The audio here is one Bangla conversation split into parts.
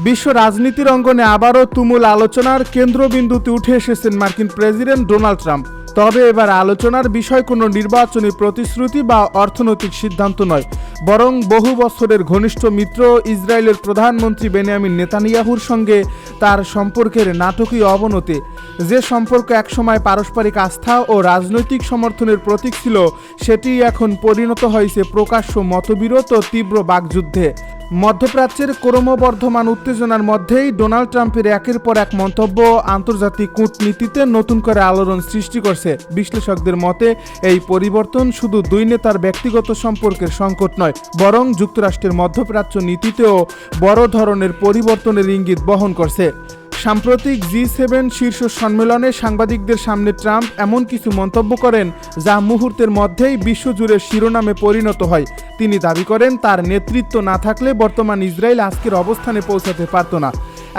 বিশ্ব রাজনীতির অঙ্গনে আবারও তুমুল আলোচনার কেন্দ্রবিন্দুতে উঠে এসেছেন মার্কিন প্রেসিডেন্ট ডোনাল্ড ট্রাম্প। তবে এবার আলোচনার বিষয় কোনো নির্বাচনী প্রতিশ্রুতি বা অর্থনৈতিক সিদ্ধান্ত নয়, বরং বহু বছরের ঘনিষ্ঠ মিত্র ইসরায়েলের প্রধানমন্ত্রী বেনিয়ামিন নেতানিয়াহুর সঙ্গে তার সম্পর্কের নাটকীয় অবনতি। যে সম্পর্ক একসময় পারস্পরিক আস্থা ও রাজনৈতিক সমর্থনের প্রতীক ছিল, সেটি এখন পরিণত হয়েছে প্রকাশ্য মতবিরোধ ও তীব্র বাকযুদ্ধে। মধ্যপ্রাচ্যের ক্রমবর্ধমান উত্তেজনার মধ্যেই ডোনাল্ড ট্রাম্পের একের পর এক মন্তব্য আন্তর্জাতিক কূটনীতিতে নতুন করে আলোড়ন সৃষ্টি করছে। বিশ্লেষকদের মতে এই পরিবর্তন শুধু দুই নেতার ব্যক্তিগত সম্পর্কের সংকট নয়, বরং যুক্তরাষ্ট্রের মধ্যপ্রাচ্য নীতিতেও বড় ধরনের পরিবর্তনের ইঙ্গিত বহন করছে। সাম্প্রতিক G7 শীর্ষ সম্মেলনে সাংবাদিকদের সামনে ট্রাম্প এমন কিছু মন্তব্য করেন যা মুহূর্তের মধ্যেই বিশ্বজুড়ে শিরোনামে পরিণত হয়। তিনি দাবি করেন তার নেতৃত্ব না থাকলে বর্তমান ইসরায়েল আজকের অবস্থানে পৌঁছাতে পারত না।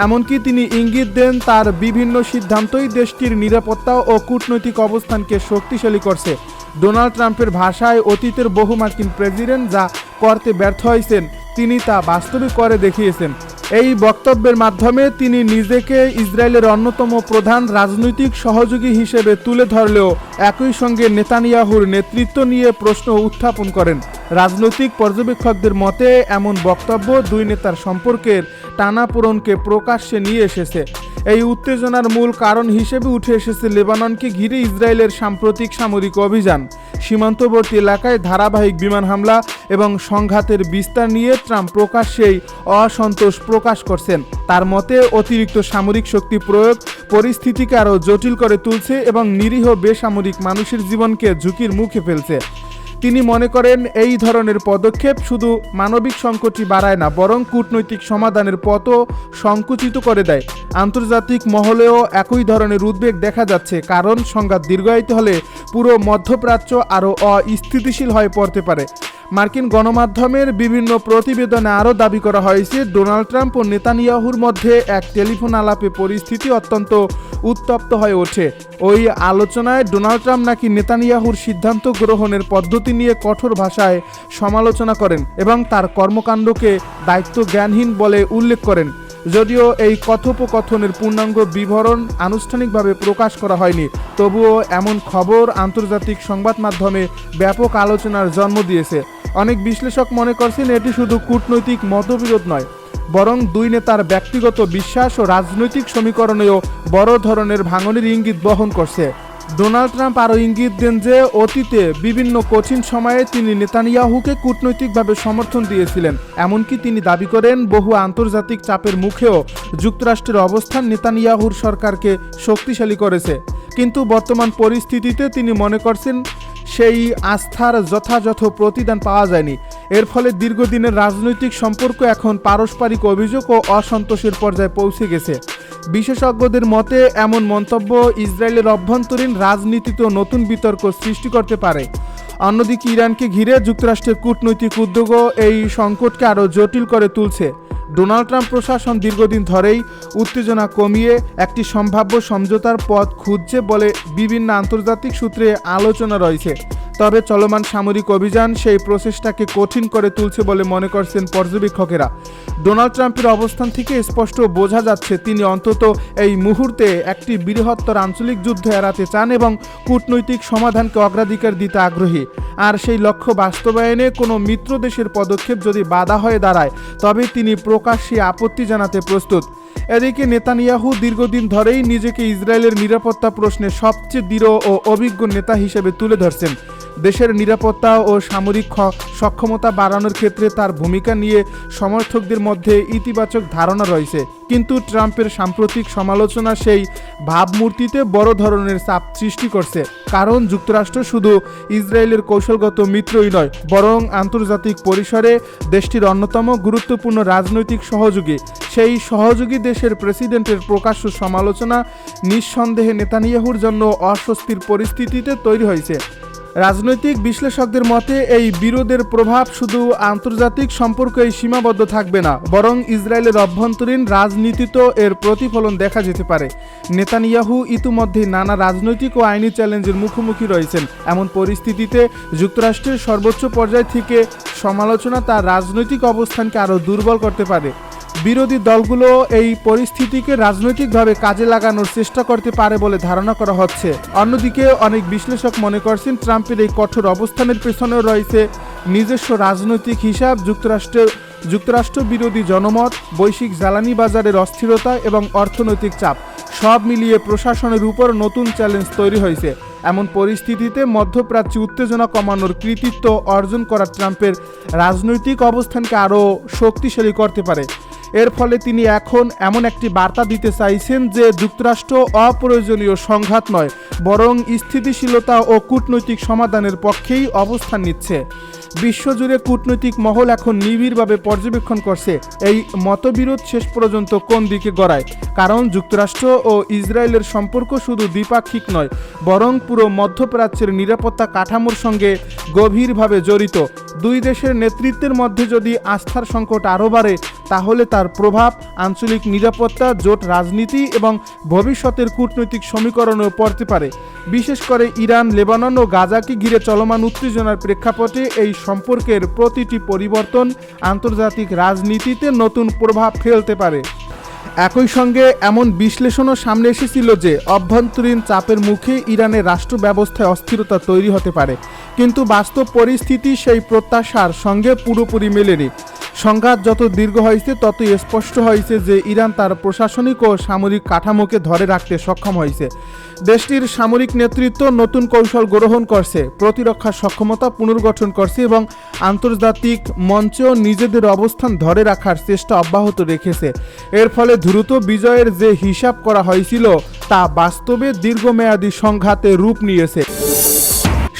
এমনকি তিনি ইঙ্গিত দেন তার বিভিন্ন সিদ্ধান্তই দেশটির নিরাপত্তা ও কূটনৈতিক অবস্থানকে শক্তিশালী করছে। ডোনাল্ড ট্রাম্পের ভাষায় অতীতের বহু মার্কিন প্রেসিডেন্ট যা করতে ব্যর্থ হয়েছেন, তিনি তা বাস্তবে করে দেখিয়েছেন। এই বক্তব্যের মাধ্যমে তিনি নিজেকে ইসরায়েলের অন্যতম প্রধান রাজনৈতিক সহযোগী হিসেবে তুলে ধরলেও একই সঙ্গে নেতানিয়াহুর নেতৃত্ব নিয়ে প্রশ্ন উত্থাপন করেন। রাজনৈতিক পর্যবেক্ষকদের মতে এমন বক্তব্য দুই নেতার সম্পর্কের টানাপোড়েনকে প্রকাশ্যে নিয়ে এসেছে। এই উত্তেজনার মূল কারণ হিসেবে উঠে এসেছে লেবাননকে ঘিরে ইসরায়েলের সাম্প্রতিক সামরিক অভিযান। সীমান্তবর্তী এলাকায় ধারাবাহিক বিমান হামলা এবং সংঘাতের বিস্তার নিয়ে ট্রাম্প প্রকাশ্যেই অসন্তোষ প্রকাশ করছেন। তার মতে অতিরিক্ত সামরিক শক্তি প্রয়োগ পরিস্থিতিকে আরও জটিল করে তুলছে এবং নিরীহ বেসামরিক মানুষের জীবনকে ঝুঁকির মুখে ফেলছে। তিনি মনে করেন এই ধরনের পদক্ষেপ শুধু মানবিক সংকটই বাড়ায় না, বরং কূটনৈতিক সমাধানের পথও সংকুচিত করে দেয়। আন্তর্জাতিক মহলেও একই ধরনের উদ্বেগ দেখা যাচ্ছে, কারণ সংঘাত দীর্ঘায়িত হলে পুরো মধ্যপ্রাচ্য আরও অস্থিতিশীল হয়ে পড়তে পারে। মার্কিন গণমাধ্যমের বিভিন্ন প্রতিবেদনে আরও দাবি করা হয়েছে ডোনাল্ড ট্রাম্প ও নেতানিয়াহুর মধ্যে এক টেলিফোন আলাপে পরিস্থিতি অত্যন্ত উত্তপ্ত হয়ে ওঠে। ওই আলোচনায় ডোনাল্ড ট্রাম্প নাকি নেতানিয়াহুর সিদ্ধান্ত গ্রহণের পদ্ধতি নিয়ে কঠোর ভাষায় সমালোচনা করেন এবং তার কর্মকাণ্ডকে দায়িত্ব জ্ঞানহীন বলে উল্লেখ করেন। যদিও এই কথোপকথনের পূর্ণাঙ্গ বিবরণ আনুষ্ঠানিকভাবে প্রকাশ করা হয়নি, তবুও এমন খবর আন্তর্জাতিক সংবাদ মাধ্যমে ব্যাপক আলোচনার জন্ম দিয়েছে। অনেক বিশ্লেষক মনে করছেন এটি শুধু কূটনৈতিক মতবিরোধ নয়, বরং দুই নেতার ব্যক্তিগত বিশ্বাস ও রাজনৈতিক সমীকরণেও বড় ধরনের ভাঙনের ইঙ্গিত বহন করছে। ডোনাল্ড ট্রাম্প আরও ইঙ্গিত দেন যে অতীতে বিভিন্ন কঠিন সময়ে তিনি নেতানিয়াহুকে কূটনৈতিকভাবে সমর্থন দিয়েছিলেন। এমনকি তিনি দাবি করেন বহু আন্তর্জাতিক চাপের মুখেও যুক্তরাষ্ট্রের অবস্থান নেতানিয়াহুর সরকারকে শক্তিশালী করেছে। কিন্তু বর্তমান পরিস্থিতিতে তিনি মনে করছেন সেই আস্থার যথাযথ প্রতিদান পাওয়া যায়নি। এর ফলে দীর্ঘদিনের রাজনৈতিক সম্পর্ক এখন পারস্পরিক অভিযোগ ও অসন্তোষের পর্যায়ে পৌঁছে গেছে। বিশেষজ্ঞদের মতে এমন মন্তব্য ইসরায়েলের অভ্যন্তরীণ রাজনীতিতেও নতুন বিতর্ক সৃষ্টি করতে পারে। অন্যদিকে ইরানকে ঘিরে যুক্তরাষ্ট্রের কূটনৈতিক উদ্যোগও এই সংকটকে আরও জটিল করে তুলছে। ডোনাল্ড ট্রাম্প প্রশাসন দীর্ঘদিন ধরেই উত্তেজনা কমিয়ে একটি সম্ভাব্য সমঝোতার পথ খুঁজছে বলে বিভিন্ন আন্তর্জাতিক সূত্রে আলোচনা রয়েছে। তবে চলমান সামরিক অভিযান সেই প্রচেষ্টাকে কঠিন করে তুলছে বলে মনে করছেন পর্যবেক্ষকেরা। ডোনাল্ড ট্রাম্পের অবস্থান থেকে স্পষ্ট বোঝা যাচ্ছে তিনি অন্তত এই মুহূর্তে একটি বৃহত্তর আঞ্চলিক যুদ্ধ এড়াতে চান এবং কূটনৈতিক সমাধানকে অগ্রাধিকার দিতে আগ্রহী। আর সেই লক্ষ্য বাস্তবায়নে কোনো মিত্র দেশের পদক্ষেপ যদি বাধা হয়ে দাঁড়ায়, তবে তিনি প্রকাশ্যে আপত্তি জানাতে প্রস্তুত। এদিকে নেতানিয়াহু দীর্ঘদিন ধরেই নিজেকে ইসরায়েলের নিরাপত্তা প্রশ্নে সবচেয়ে দৃঢ় ও অভিজ্ঞ নেতা হিসেবে তুলে ধরছেন। দেশের নিরাপত্তা ও সামরিক সক্ষমতা বাড়ানোর ক্ষেত্রে তার ভূমিকা নিয়ে সমর্থকদের মধ্যে ইতিবাচক ধারণা রয়েছে। কিন্তু ট্রাম্পের সাম্প্রতিক সমালোচনা সেই ভাবমূর্তিতে বড় ধরনের চাপ সৃষ্টি করছে, কারণ যুক্তরাষ্ট্র শুধু ইসরায়েলের কৌশলগত মিত্রই নয়, বরং আন্তর্জাতিক পরিসরে দেশটির অন্যতম গুরুত্বপূর্ণ রাজনৈতিক সহযোগী। সেই সহযোগী দেশের প্রেসিডেন্টের প্রকাশ্য সমালোচনা নিঃসন্দেহে নেতানিয়াহুর জন্য অস্বস্তির পরিস্থিতিতে তৈরি হয়েছে। রাজনৈতিক বিশ্লেষকদের মতে এই বিরোধের প্রভাব শুধু আন্তর্জাতিক সম্পর্কেই সীমাবদ্ধ থাকবে না, বরং ইসরায়েলের অভ্যন্তরীণ রাজনীতিতেও এর প্রতিফলন দেখা যেতে পারে। নেতানিয়াহু ইতিমধ্যেই নানা রাজনৈতিক ও আইনি চ্যালেঞ্জের মুখোমুখি রয়েছেন। এমন পরিস্থিতিতে যুক্তরাষ্ট্রের সর্বোচ্চ পর্যায় থেকে সমালোচনা তার রাজনৈতিক অবস্থানকে আরও দুর্বল করতে পারে। বিরোধী দলগুলো এই পরিস্থিতিকে রাজনৈতিকভাবে কাজে লাগানোর চেষ্টা করতে পারে বলে ধারণা করা হচ্ছে। অন্যদিকে অনেক বিশ্লেষক মনে করছেন ট্রাম্পের এই কঠোর অবস্থানের পেছনেও রয়েছে নিজস্ব রাজনৈতিক হিসাব, যুক্তরাষ্ট্র বিরোধী জনমত, বৈশ্বিক জ্বালানি বাজারের অস্থিরতা এবং অর্থনৈতিক চাপ সব মিলিয়ে প্রশাসনের উপর নতুন চ্যালেঞ্জ তৈরি হয়েছে। এমন পরিস্থিতিতে মধ্যপ্রাচ্যে উত্তেজনা কমানোর কৃতিত্ব অর্জন করা ট্রাম্পের রাজনৈতিক অবস্থানকে আরও শক্তিশালী করতে পারে। এর ফলে তিনি এখন এমন একটি বার্তা দিতে চাইছেন যে যুক্তরাষ্ট্র অপ্রয়োজনীয় সংঘাত নয়, বরং স্থিতিশীলতা ও কূটনৈতিক সমাধানের পক্ষেই অবস্থান নিচ্ছে। বিশ্বজুড়ে কূটনৈতিক মহল এখন নিবিড়ভাবে পর্যবেক্ষণ করছে এই মতবিরোধ শেষ পর্যন্ত কোন দিকে গড়ায়, কারণ যুক্তরাষ্ট্র ও ইসরায়েলের সম্পর্ক শুধু দ্বিপাক্ষিক নয়, বরং পুরো মধ্যপ্রাচ্যের নিরাপত্তা কাঠামোর সঙ্গে গভীরভাবে জড়িত। দুই দেশের নেতৃত্বের মধ্যে যদি আস্থার সংকট আরও বাড়ে, তাহলে তার প্রভাব আঞ্চলিক নিরাপত্তা, জোট রাজনীতি এবং ভবিষ্যতের কূটনৈতিক সমীকরণেও পড়তে পারে। বিশেষ করে ইরান, লেবানন ও গাজাকে ঘিরে চলমান উত্তেজনার প্রেক্ষাপটে এই সম্পর্কের প্রতিটি পরিবর্তন আন্তর্জাতিক রাজনীতিতে নতুন প্রভাব ফেলতে পারে। একই সঙ্গে এমন বিশ্লেষণও সামনে এসেছিল যে অভ্যন্তরীণ চাপের মুখে ইরানের রাষ্ট্র ব্যবস্থায় অস্থিরতা তৈরি হতে পারে, কিন্তু বাস্তব পরিস্থিতি সেই প্রত্যাশার সঙ্গে পুরোপুরি মেলেনি। সংঘাত যত দীর্ঘ হয়েছে ততই স্পষ্ট হয়েছে যে ইরান তার প্রশাসনিক ও সামরিক কাঠামোকে ধরে রাখতে সক্ষম হয়েছে। দেশটির সামরিক নেতৃত্ব নতুন কৌশল গ্রহণ করছে, প্রতিরক্ষা সক্ষমতা পুনর্গঠন করছে এবং আন্তর্জাতিক মঞ্চেও নিজেদের অবস্থান ধরে রাখার চেষ্টা অব্যাহত রেখেছে। এর ফলে দ্রুত বিজয়ের যে হিসাব করা হয়েছিল তা বাস্তবে দীর্ঘমেয়াদী সংঘাতে রূপ নিয়েছে।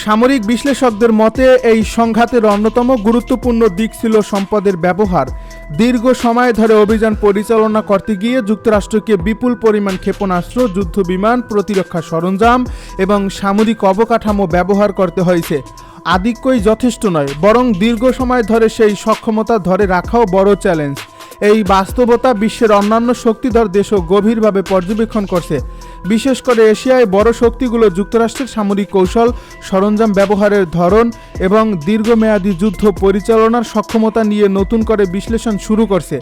সামরিক বিশ্লেষকদের মতে এই সংঘাতের অন্যতম গুরুত্বপূর্ণ দিক ছিল সম্পদের ব্যবহার। দীর্ঘ সময় ধরে অভিযান পরিচালনা করতে গিয়ে যুক্তরাষ্ট্রকে বিপুল পরিমাণ ক্ষেপণাস্ত্র, যুদ্ধবিমান, প্রতিরক্ষা সরঞ্জাম এবং সামরিক অবকাঠামো ব্যবহার করতে হয়েছে। আধিক্যই যথেষ্ট নয়, বরং দীর্ঘ সময় ধরে সেই সক্ষমতা ধরে রাখাও বড় চ্যালেঞ্জ। এই বাস্তবতা বিশ্বের অন্যান্য শক্তিধর দেশও গভীরভাবে পর্যবেক্ষণ করছে। বিশেষ করে এশিয়ায় বড় শক্তিগুলো যুক্তরাষ্ট্রের সামরিক কৌশল, সরঞ্জাম ব্যবহারের ধরন এবং দীর্ঘমেয়াদী যুদ্ধ পরিচালনার সক্ষমতা নিয়ে নতুন করে বিশ্লেষণ শুরু করছে।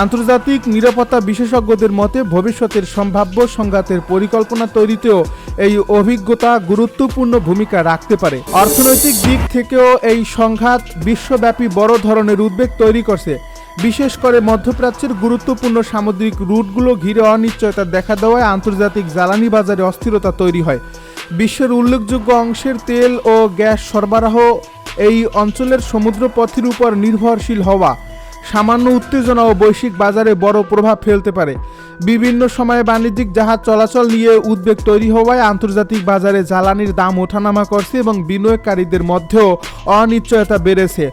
আন্তর্জাতিক নিরাপত্তা বিশেষজ্ঞদের মতে ভবিষ্যতের সম্ভাব্য সংঘাতের পরিকল্পনা তৈরিতেও এই অভিজ্ঞতা গুরুত্বপূর্ণ ভূমিকা রাখতে পারে। অর্থনৈতিক দিক থেকেও এই সংঘাত বিশ্বব্যাপী বড় ধরনের উদ্বেগ তৈরি করছে। বিশেষ করে মধ্যপ্রাচ্যের গুরুত্বপূর্ণ সামুদ্রিক রুটগুলো ঘিরে অনিশ্চয়তা দেখা দেওয়ায় আন্তর্জাতিক জ্বালানি বাজারে অস্থিরতা তৈরি হয়। বিশ্বের উল্লেখযোগ্য অংশের তেল ও গ্যাস সরবরাহ এই অঞ্চলের সমুদ্রপথের উপর নির্ভরশীল হওয়া সামান্য উত্তেজনা ও বৈশ্বিক বাজারে বড় প্রভাব ফেলতে পারে। বিভিন্ন সময়ে বাণিজ্যিক জাহাজ চলাচল নিয়ে উদ্বেগ তৈরি হওয়ায় আন্তর্জাতিক বাজারে জ্বালানির দাম ওঠানামা করছে এবং বিনিয়োগকারীদের মধ্যেও অনিশ্চয়তা বেড়েছে।